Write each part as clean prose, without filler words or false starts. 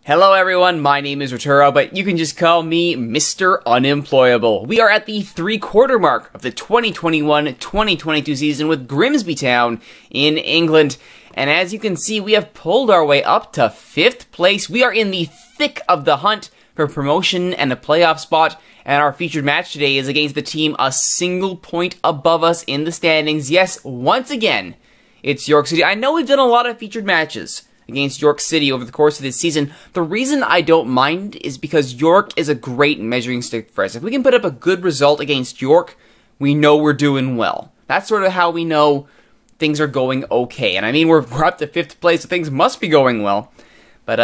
Hello everyone, my name is Rituro, but you can just call me Mr. Unemployable. We are at the three-quarter mark of the 2021-2022 season with Grimsby Town in England. And as you can see, we have pulled our way up to 5th place. We are in the thick of the hunt for promotion and a playoff spot. And our featured match today is against the team a single point above us in the standings. Yes, once again, it's York City. I know we've done a lot of featured matches against York City over the course of this season. The reason I don't mind is because York is a great measuring stick for us. If we can put up a good result against York, we know we're doing well. That's sort of how we know things are going okay. And I mean, we're up to 5th place, so things must be going well. But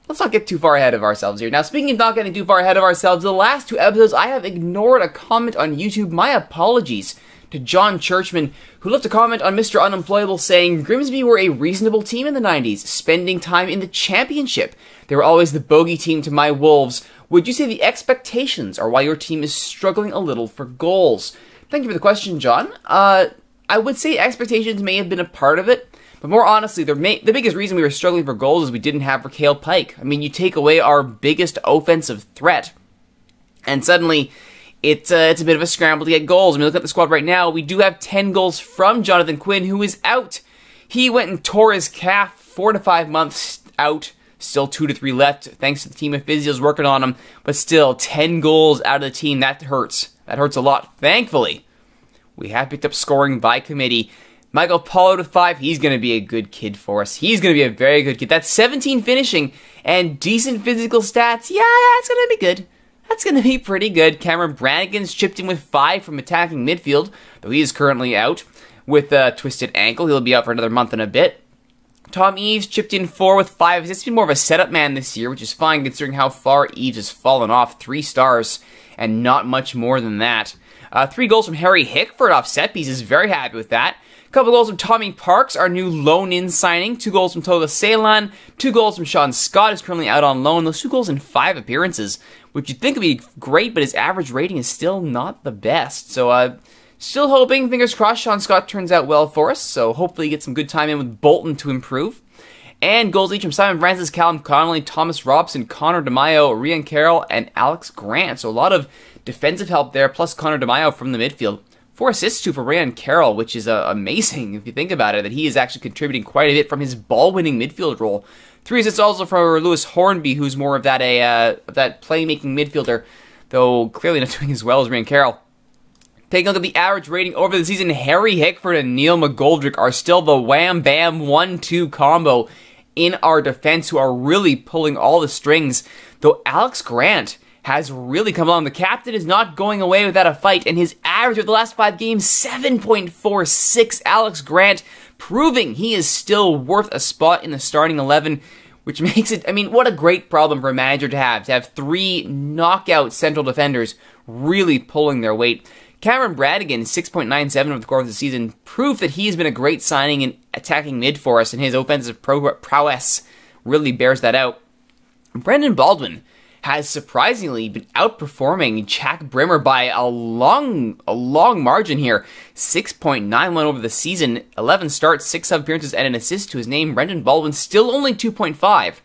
let's not get too far ahead of ourselves here. Now, speaking of not getting too far ahead of ourselves, the last 2 episodes I have ignored a comment on YouTube. My apologies to John Churchman, who left a comment on Mr. Unemployable saying, Grimsby were a reasonable team in the 90s, spending time in the championship. They were always the bogey team to my Wolves. Would you say the expectations are why your team is struggling a little for goals? Thank you for the question, John. I would say expectations may have been a part of it, but more honestly, the biggest reason we were struggling for goals is we didn't have Raquel Pike. I mean, you take away our biggest offensive threat, and suddenly it's a bit of a scramble to get goals. I mean, look at the squad right now. We do have 10 goals from Jonathan Quinn, who is out. He went and tore his calf 4 to 5 months out. Still 2 to 3 left, thanks to the team of physios working on him. But still, 10 goals out of the team. That hurts. That hurts a lot. Thankfully, we have picked up scoring by committee. Michael Pollard with 5. He's going to be a good kid for us. He's going to be a very good kid. That's 17 finishing and decent physical stats. Yeah, it's going to be good. That's going to be pretty good. Cameron Brannigan's chipped in with 5 from attacking midfield, though he is currently out with a twisted ankle. He'll be out for another month and a bit. Tom Eves chipped in 4 with 5. He's been more of a setup man this year, which is fine considering how far Eves has fallen off. 3 stars and not much more than that. 3 goals from Harry Hickford off set pieces. Very happy with that. A couple goals from Tommy Parks, our new loan-in signing. 2 goals from Toga Ceylon. 2 goals from Sean Scott, who's currently out on loan. Those 2 goals in 5 appearances, which you'd think would be great, but his average rating is still not the best. So, still hoping, fingers crossed, Sean Scott turns out well for us. So, hopefully, get some good time in with Bolton to improve. And goals each from Simon Francis, Callum Connolly, Thomas Robson, Connor DeMaio, Rian Carroll, and Alex Grant. So, a lot of defensive help there, plus Connor DeMaio from the midfield. 4 assists too for Rian Carroll, which is amazing if you think about it, that he is actually contributing quite a bit from his ball-winning midfield role. 3 assists also for Lewis Hornby, who's more of that playmaking midfielder, though clearly not doing as well as Rian Carroll. Taking a look at the average rating over the season, Harry Hickford and Neil McGoldrick are still the wham-bam 1-2 combo in our defense, who are really pulling all the strings, though Alex Grant has really come along. The captain is not going away without a fight, and his average of the last 5 games, 7.46. Alex Grant proving he is still worth a spot in the starting 11, which makes it, I mean, what a great problem for a manager to have 3 knockout central defenders really pulling their weight. Cameron Brannigan, 6.97 over the course of the season, proof that he has been a great signing in attacking mid for us, and his offensive prowess really bears that out. Brendan Baldwin has surprisingly been outperforming Jack Brimmer by a long margin here. 6.91 over the season, 11 starts, 6 sub-appearances, and an assist to his name. Brendan Baldwin still only 2.5.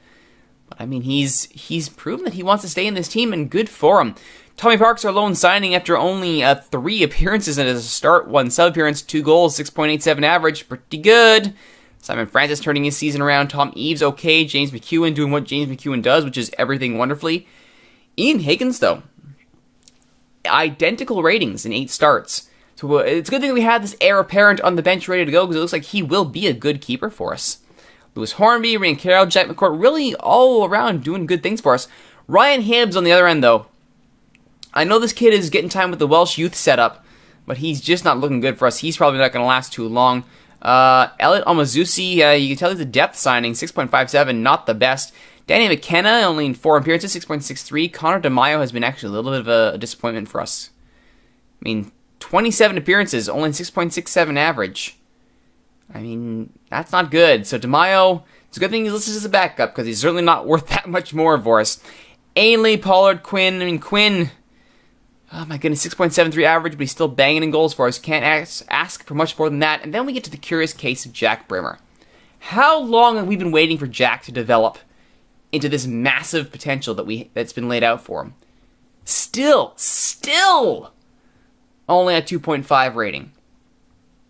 But I mean, he's proven that he wants to stay in this team, and good for him. Tommy Parks, our lone signing after only 3 appearances and as a start, 1 sub-appearance, 2 goals, 6.87 average, pretty good. Simon Francis turning his season around. Tom Eves okay. James McEwen doing what James McEwen does, which is everything wonderfully. Ian Higgins, though, identical ratings in 8 starts. So it's a good thing we have this heir apparent on the bench ready to go, because it looks like he will be a good keeper for us. Lewis Hornby, Rian Carroll, Jack McCourt, really all around doing good things for us. Ryan Hibbs on the other end, though. I know this kid is getting time with the Welsh youth setup, but he's just not looking good for us. He's probably not going to last too long. Elliot Omazusi, you can tell he's a depth signing, 6.57, not the best. Danny McKenna, only in 4 appearances, 6.63. Connor DeMaio has been actually a little bit of a disappointment for us. I mean, 27 appearances, only 6.67 average. I mean, that's not good. So DeMaio, it's a good thing he's listed as a backup, because he's certainly not worth that much more for us. Ainley, Pollard, Quinn, Quinn, oh my goodness, 6.73 average, but he's still banging in goals for us. Can't ask for much more than that. And then we get to the curious case of Jack Brimmer. How long have we been waiting for Jack to develop into this massive potential that's been laid out for him. Still only a 2.5 rating.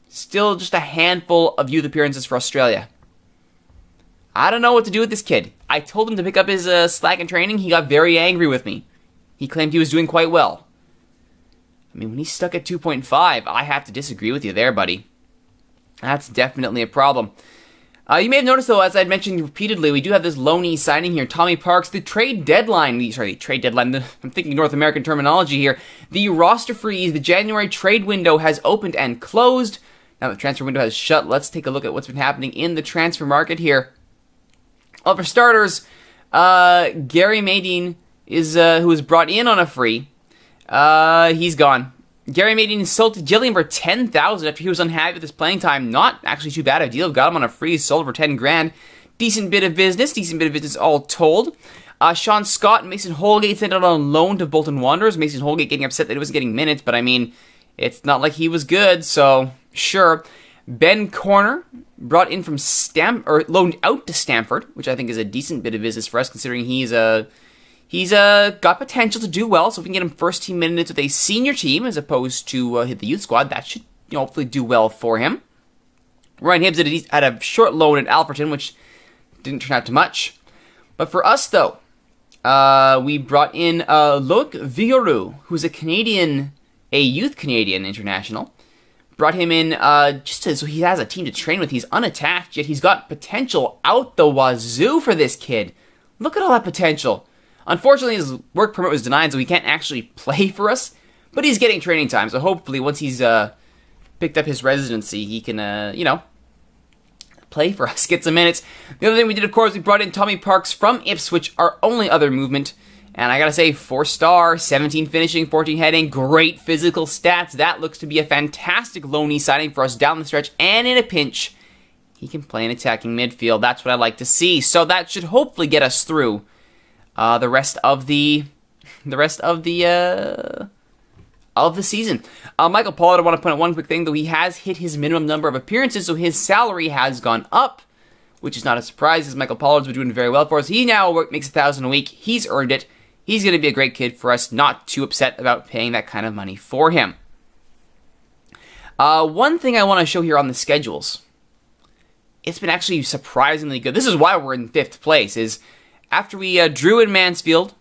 Still just a handful of youth appearances for Australia. I don't know what to do with this kid. I told him to pick up his slack in training. He got very angry with me. He claimed he was doing quite well. I mean, when he's stuck at 2.5, I have to disagree with you there, buddy. That's definitely a problem. You may have noticed, though, as I'd mentioned repeatedly, we do have this loanee signing here, Tommy Parks. The trade deadline, I'm thinking North American terminology here. The roster freeze, the January trade window has opened and closed. Now the transfer window has shut. Let's take a look at what's been happening in the transfer market here. Well, for starters, Gary Madine who was brought in on a free. He's gone. Gary Madine sold to Gilliam for $10,000 after he was unhappy with his playing time. Not actually too bad a deal. Got him on a free, sold for $10,000. Decent bit of business all told. Sean Scott and Mason Holgate sent out on loan to Bolton Wanderers. Mason Holgate getting upset that he wasn't getting minutes, but I mean, it's not like he was good, so sure. Ben Corner brought in from loaned out to Stamford, which I think is a decent bit of business for us, considering he's got potential to do well. So if we can get him first team minutes with a senior team as opposed to hit the youth squad, that should hopefully do well for him. Ryan Hibbs had a short loan at Alfreton, which didn't turn out to much. But for us, though, we brought in Loic Vigouroux, who's a youth Canadian international. Brought him in so he has a team to train with. He's unattached, yet he's got potential out the wazoo for this kid. Look at all that potential. Unfortunately, his work permit was denied, so he can't actually play for us. But he's getting training time, so hopefully once he's picked up his residency, he can, play for us, get some minutes. The other thing we did, of course, we brought in Tommy Parks from Ipswich, our only other movement. And I gotta say, 4-star, 17 finishing, 14 heading, great physical stats. That looks to be a fantastic loanee signing for us down the stretch, and in a pinch, he can play in attacking midfield. That's what I like to see. So that should hopefully get us through the rest of the season. Michael Pollard, I want to point out one quick thing, though. He has hit his minimum number of appearances, so his salary has gone up, which is not a surprise, as Michael Pollard's been doing very well for us. He now makes $1,000 a week. He's earned it. He's going to be a great kid for us, not too upset about paying that kind of money for him. One thing I want to show here on the schedules, it's been actually surprisingly good. This is why we're in 5th place, is after we drew in Mansfield,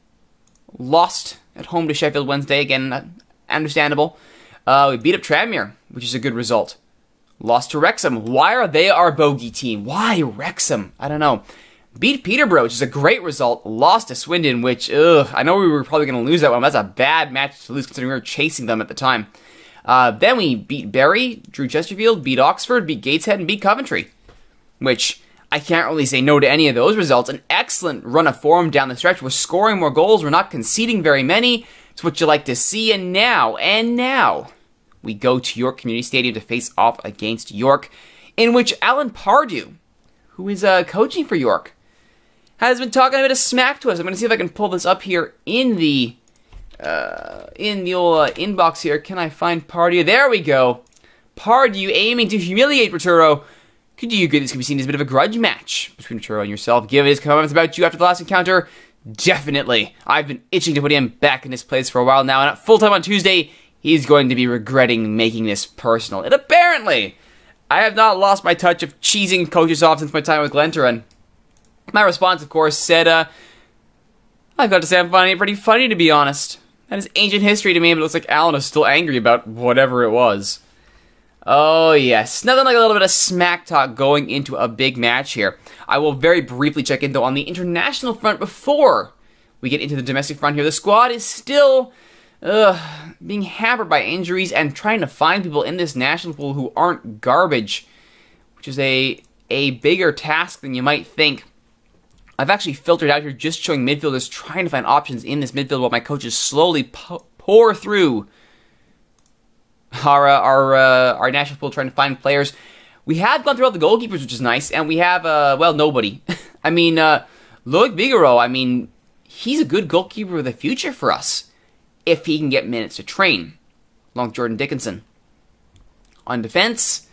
lost at home to Sheffield Wednesday, again, understandable, we beat up Tranmere, which is a good result. Lost to Wrexham. Why are they our bogey team? Why Wrexham? I don't know. Beat Peterborough, which is a great result. Lost to Swindon, which, I know we were probably going to lose that one. That's a bad match to lose considering we were chasing them at the time. Then we beat Bury, drew Chesterfield, beat Oxford, beat Gateshead, and beat Coventry. Which, I can't really say no to any of those results. An excellent run of form down the stretch. We're scoring more goals. We're not conceding very many. It's what you like to see. And now, we go to York Community Stadium to face off against York, in which Alan Pardew, who is coaching for York, has been talking a bit of smack to us. I'm going to see if I can pull this up here in the old inbox here. Can I find Pardew? There we go. Pardew aiming to humiliate Rituro. This could be seen as a bit of a grudge match between Rituro and yourself. Give his comments about you after the last encounter. Definitely. I've been itching to put him back in his place for a while now, and at full time on Tuesday, he's going to be regretting making this personal. And apparently, I have not lost my touch of cheesing coaches off since my time with Glentoran. My response, of course, said, I've got to say I'm finding it pretty funny, to be honest. That is ancient history to me, but it looks like Alan is still angry about whatever it was. Oh, yes. Nothing like a little bit of smack talk going into a big match here. I will very briefly check in, though, on the international front before we get into the domestic front here. The squad is still being hampered by injuries and trying to find people in this national pool who aren't garbage, which is a bigger task than you might think. I've actually filtered out here just showing midfielders trying to find options in this midfield while my coaches slowly pour through our national pool trying to find players. We have gone through all the goalkeepers, which is nice, and we have, nobody. I mean, Loic Vigouroux, he's a good goalkeeper of the future for us, if he can get minutes to train, along with Jordan Dickinson. On defense,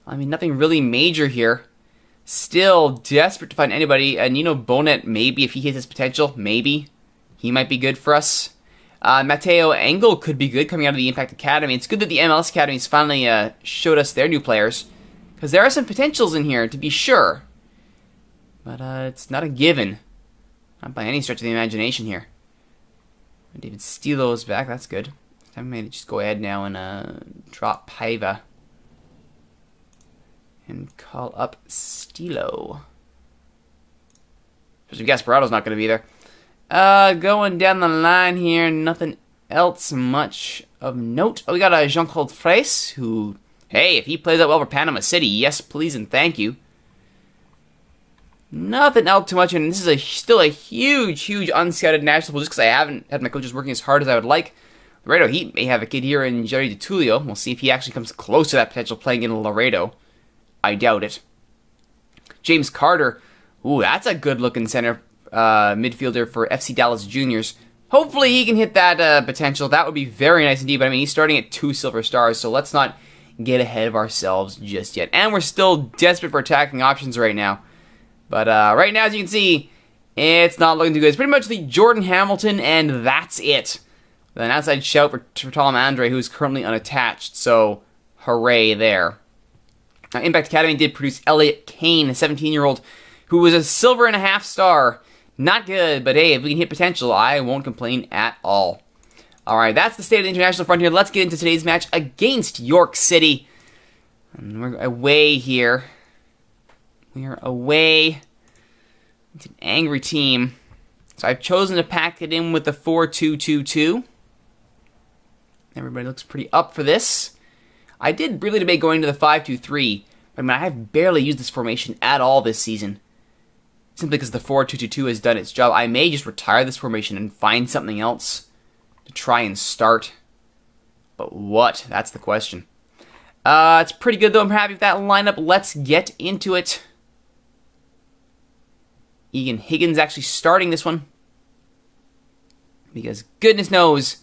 nothing really major here. Still desperate to find anybody. Nino Bonet, maybe, if he hits his potential, maybe. He might be good for us. Matteo Engel could be good coming out of the Impact Academy. It's good that the MLS Academies finally showed us their new players. Because there are some potentials in here, to be sure. But it's not a given. Not by any stretch of the imagination here. David Stilo is back, that's good. I may just go ahead now and drop Paiva. And call up Stilo. Especially if Gasparado's not going to be there. Going down the line here, nothing else much of note. Oh, we got Jean-Claude Fraisse, who, hey, if he plays out well for Panama City, yes, please and thank you. Nothing else too much, and this is still a huge unscouted national pool, just because I haven't had my coaches working as hard as I would like. Laredo Heat may have a kid here in Jerry DiTullio. We'll see if he actually comes close to that potential playing in Laredo. I doubt it. James Carter, ooh, that's a good-looking center midfielder for FC Dallas Juniors. Hopefully he can hit that potential. That would be very nice indeed, but I mean, he's starting at 2 silver stars, so let's not get ahead of ourselves just yet. And we're still desperate for attacking options right now. But right now, as you can see, it's not looking too good. It's pretty much the Jordan Hamilton, and that's it. With an outside shout for Tom Andre, who is currently unattached, so hooray there. Impact Academy did produce Elliot Kane, a 17-year-old, who was a 1.5 silver star. Not good, but hey, if we can hit potential, I won't complain at all. Alright, that's the state of the international front here. Let's get into today's match against York City. And we're away here. We are away. It's an angry team. So I've chosen to pack it in with the 4-2-2-2. Everybody looks pretty up for this. I did really debate going to the 5-2-3, but I mean, I have barely used this formation at all this season. Simply because the 4-2-2-2 has done its job. I may just retire this formation and find something else to try and start. But what? That's the question. It's pretty good though. I'm happy with that lineup. Let's get into it. Egan Higgins actually starting this one. Because goodness knows,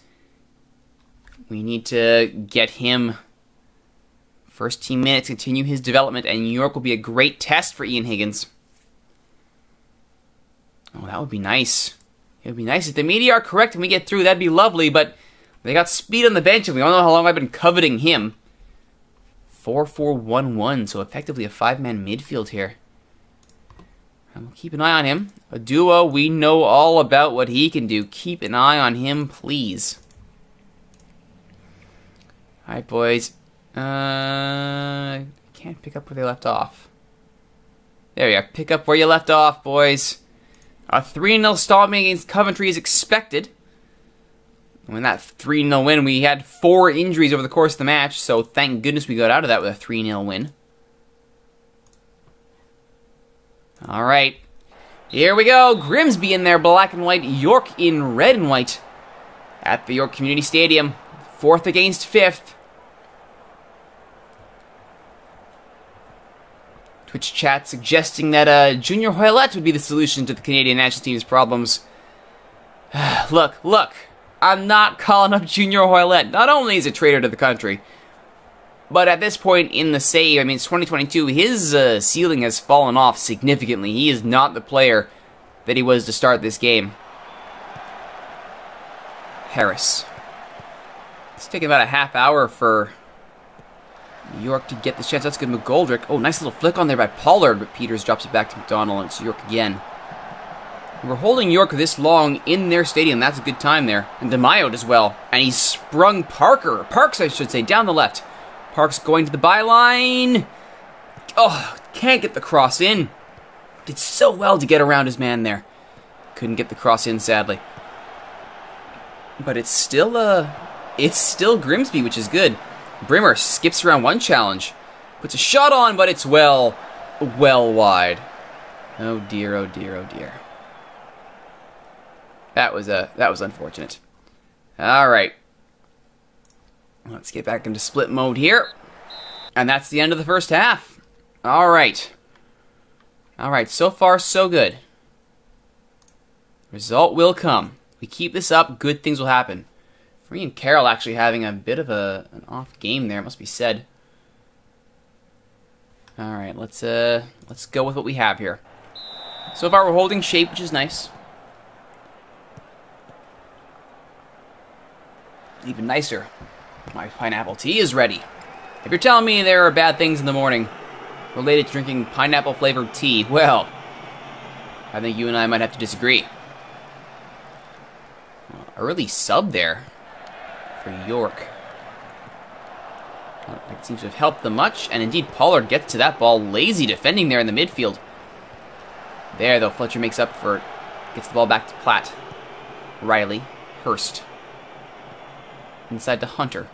we need to get him first team minutes, continue his development, and New York will be a great test for Ian Higgins. Oh, that would be nice. It would be nice if the media are correct and we get through. That'd be lovely, but they got speed on the bench, and we all know how long I've been coveting him. 4-4-1-1, so effectively a 5-man midfield here. And we'll keep an eye on him. A duo, we know all about what he can do. Keep an eye on him, please. Alright, boys. Can't pick up where they left off. There you are. Pick up where you left off, boys. A 3-0 stomping against Coventry is expected. When that 3-0 win, we had 4 injuries over the course of the match, so thank goodness we got out of that with a 3-0 win. Alright, here we go. Grimsby in their black and white, York in red and white at the York Community Stadium. 4th against 5th. Twitch chat suggesting that Junior Hoylett would be the solution to the Canadian national team's problems. Look, I'm not calling up Junior Hoylett. Not only is he a traitor to the country, but at this point in the save, I mean, it's 2022, his ceiling has fallen off significantly. He is not the player that he was to start this game. Harris. It's taking about a half hour for York to get this chance. That's good. McGoldrick. Oh, nice little flick on there by Pollard, but Peters drops it back to McDonald, and it's York again. We're holding York this long in their stadium. That's a good time there. And DeMayo as well. And he's sprung Parks, I should say, down the left. Parks going to the byline. Oh, can't get the cross in. Did so well to get around his man there. Couldn't get the cross in, sadly. But it's still Grimsby, which is good. Brimmer skips around one challenge. Puts a shot on, but it's well wide. Oh dear, oh dear, oh dear. That was unfortunate. Alright. Let's get back into split mode here. And that's the end of the first half. Alright. Alright, so far so good. Result will come. We keep this up, good things will happen. Free and Carroll actually having a bit of an off game there, it must be said. All right, let's go with what we have here. So far, we're holding shape, which is nice. Even nicer, my pineapple tea is ready. If you're telling me there are bad things in the morning related to drinking pineapple-flavored tea, well, I think you and I might have to disagree. Early sub there for York. It seems to have helped them much, and indeed Pollard gets to that ball, lazy defending there in the midfield. There, though, Fletcher makes up for it. Gets the ball back to Platt. Riley. Hurst. Inside to Hunter.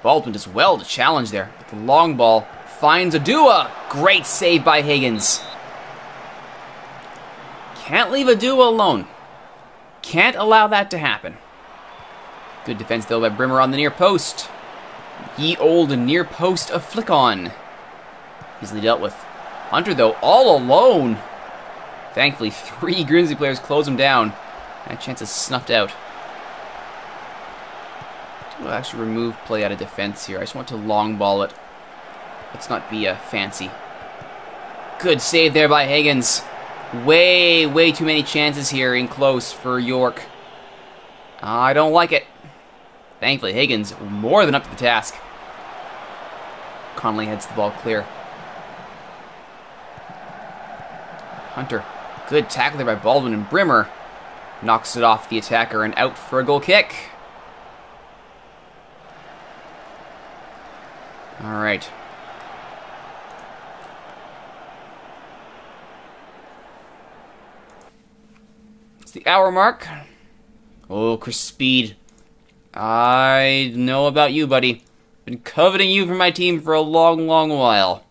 Baldwin does well to challenge there. But the long ball finds Adua. Great save by Higgins. Can't leave Adua alone. Can't allow that to happen. Good defense, though, by Brimmer on the near post. Ye old near post of Flick-On. Easily dealt with. Hunter, though, all alone. Thankfully, 3 Grimsby players close him down. That chance is snuffed out. We'll actually remove play out of defense here. I just want to long ball it. Let's not be fancy. Good save there by Higgins. Way too many chances here in close for York. I don't like it. Thankfully, Higgins more than up to the task. Connolly heads the ball clear. Hunter. Good tackle there by Baldwin, and Brimmer knocks it off the attacker and out for a goal kick. All right. It's the hour mark. Oh, Chris Speed. I know about you, buddy. Been coveting you for my team for a long while.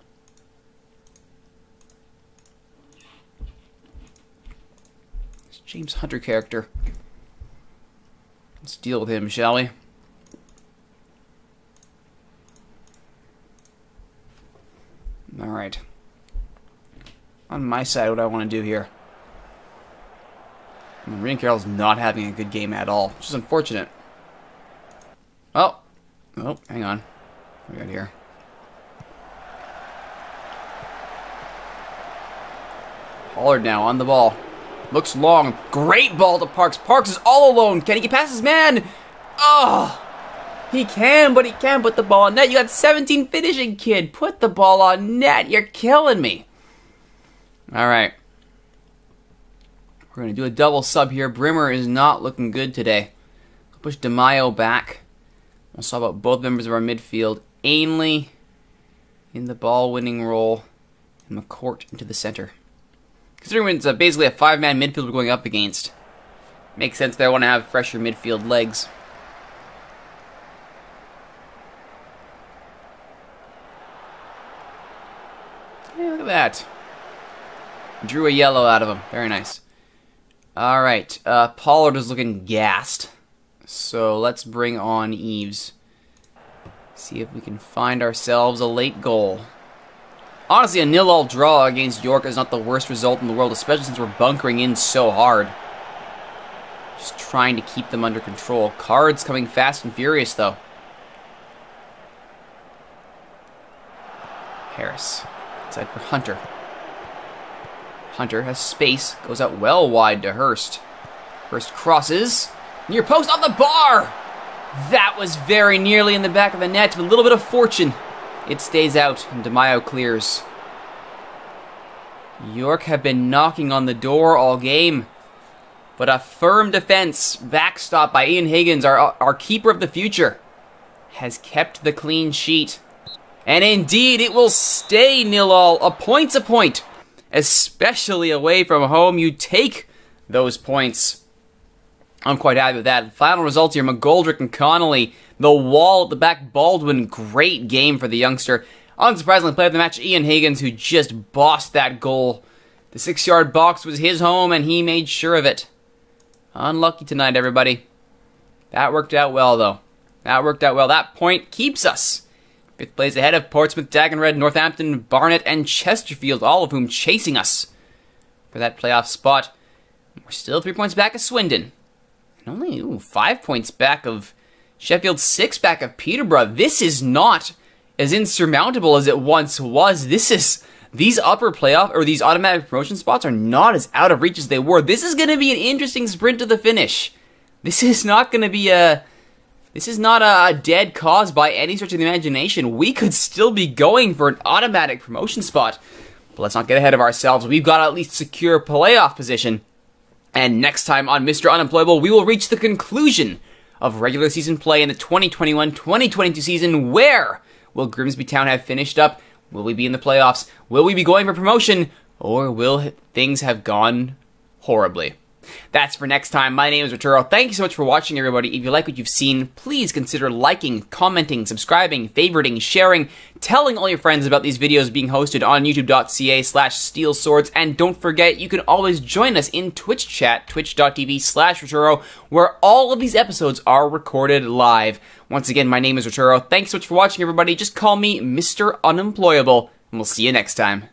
This James Hunter character. Let's deal with him, shall we? Alright. On my side, what I want to do here. Marine Carroll's not having a good game at all, which is unfortunate. Oh, hang on. What do we got here? Pollard now on the ball. Looks long. Great ball to Parks. Parks is all alone. Can he get past his man? Oh! He can, but he can't put the ball on net. You got 17 finishing, kid. Put the ball on net. You're killing me. All right. We're going to do a double sub here. Brimmer is not looking good today. Push DeMaio back. We'll talk about both members of our midfield. Ainley in the ball-winning role. And McCourt into the center. Considering it's basically a 5-man midfield we're going up against. Makes sense that I want to have fresher midfield legs. Hey, look at that. Drew a yellow out of him. Very nice. Alright, Pollard is looking gassed. So let's bring on Eves. See if we can find ourselves a late goal. Honestly, a 0-0 draw against York is not the worst result in the world, especially since we're bunkering in so hard. Just trying to keep them under control. Cards coming fast and furious, though. Harris. Inside for Hunter. Hunter has space. Goes out well wide to Hurst. Hurst crosses. Near post on the bar! That was very nearly in the back of the net with a little bit of fortune. It stays out and DeMaio clears. York have been knocking on the door all game. But a firm defense, backstop by Ian Higgins, our keeper of the future, has kept the clean sheet. And indeed, it will stay 0-0. A point's a point. Especially away from home, you take those points. I'm quite happy with that. Final results here, McGoldrick and Connolly. The wall at the back, Baldwin. Great game for the youngster. Unsurprisingly, player of the match, Ian Higgins, who just bossed that goal. The 6-yard box was his home, and he made sure of it. Unlucky tonight, everybody. That worked out well, though. That worked out well. That point keeps us 5th place ahead of Portsmouth, Dagenred, Northampton, Barnet, and Chesterfield, all of whom chasing us for that playoff spot. We're still 3 points back of Swindon. And only 5 points back of Sheffield, 6 back of Peterborough. This is not as insurmountable as it once was, these upper playoff or these automatic promotion spots are not as out of reach as they were. This is going to be an interesting sprint to the finish. This is not a dead cause by any stretch of the imagination. We could still be going for an automatic promotion spot. But let's not get ahead of ourselves. We've got to at least secure a playoff position. And next time on Mr. Unemployable, we will reach the conclusion of regular season play in the 2021-2022 season. Where will Grimsby Town have finished up? Will we be in the playoffs? Will we be going for promotion? Or will things have gone horribly? That's for next time. My name is Rituro. Thank you so much for watching, everybody. If you like what you've seen, please consider liking, commenting, subscribing, favoriting, sharing, telling all your friends about these videos being hosted on youtube.ca/steelswords. And don't forget, you can always join us in Twitch chat, twitch.tv/Rituro, where all of these episodes are recorded live. Once again, my name is Rituro. Thanks so much for watching, everybody. Just call me Mr. Unemployable, and we'll see you next time.